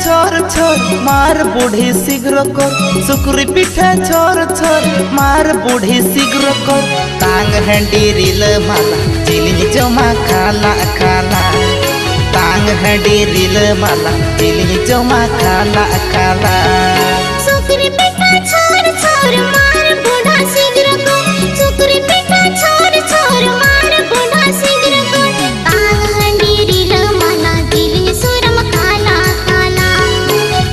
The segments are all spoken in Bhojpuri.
छोर छोर मार बूढ़ी शीघ्र कर सुकुरी पिठा छोर छोर मार बूढ़ी शीघ्र कर तांग हंडी रिल माला चिली जमा खाला खाला तांग हंडी रिल माला चिली जमा खाला खाला सुकुरी पिठा छोर छोर मार बूढ़ा शीघ्र कर सुकुरी पिठा छोर छोर मार बूढ़ा शीघ्र कर तांग हंडी रिल माला चिली सुरम खाला खाला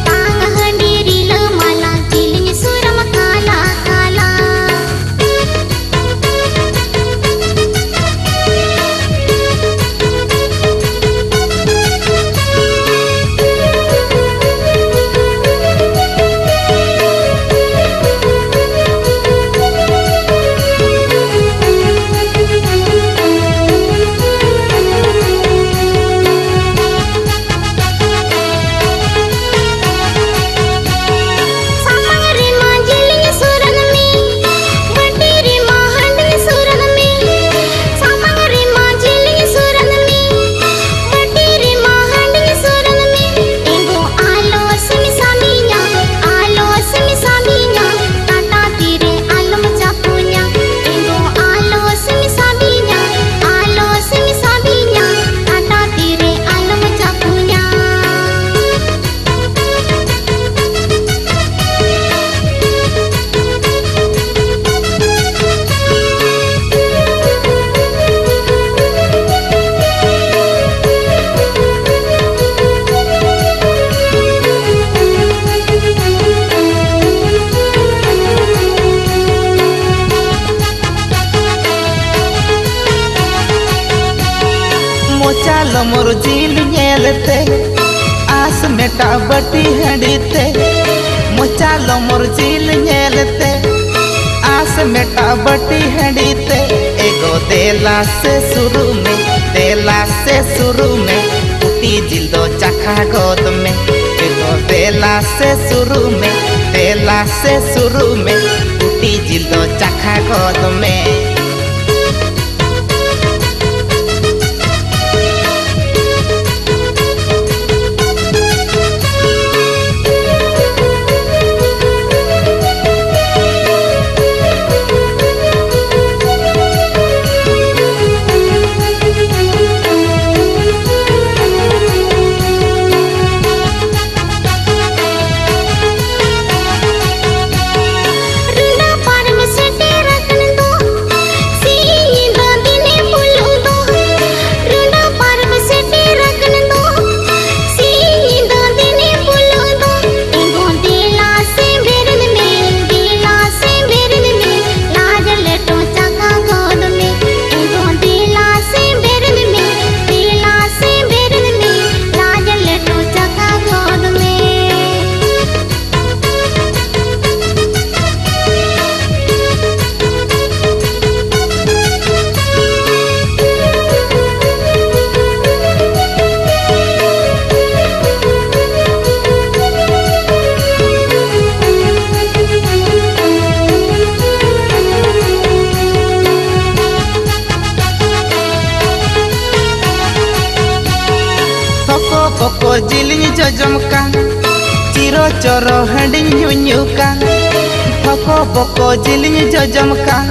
तांग हंडी रिल माला चिली सुरम खाला खाला चालो मोर झील नेलते आस मेटा बटी हंडीते मोचालो मोर झील नेलते आस मेटा बटी हंडीते एगो देला से शुरू में उठी जिल दो चखा गोद में एगो देला से शुरू में उठी जिल दो चखा गोद में Poko jilinya jojomkan Ciro coro handing nyunyukan Poko jilinya jojomkan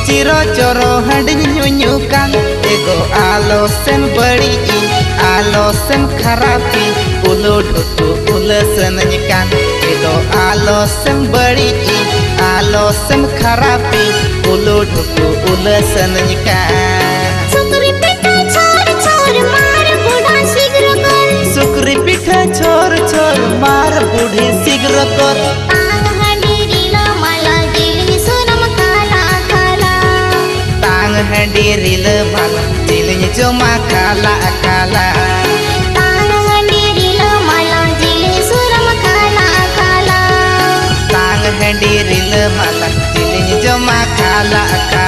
Ciro coro handing nyunyukan Ego alo sen beriin Alo sen kharapi Ulu dutu ulu senanyikan Ego alo sen beriin Alo sen kharapi Ulu dutu ulu senanyikan सुकुरी पिठा छोर छोर मार बूढ़ा शीघ्र कर सुकुरी पिठा छोर छोर मार बूढ़ी शीघ्र कर तांग हंडी रिल माला चिली सुरम खाला खाला तांग हंडी रिल माला चिली जमा खाला खाला तांग हंडी रिल माला चिली सुरम खाला खाला तांग हंडी रिल माला चिली जमा खाला खाला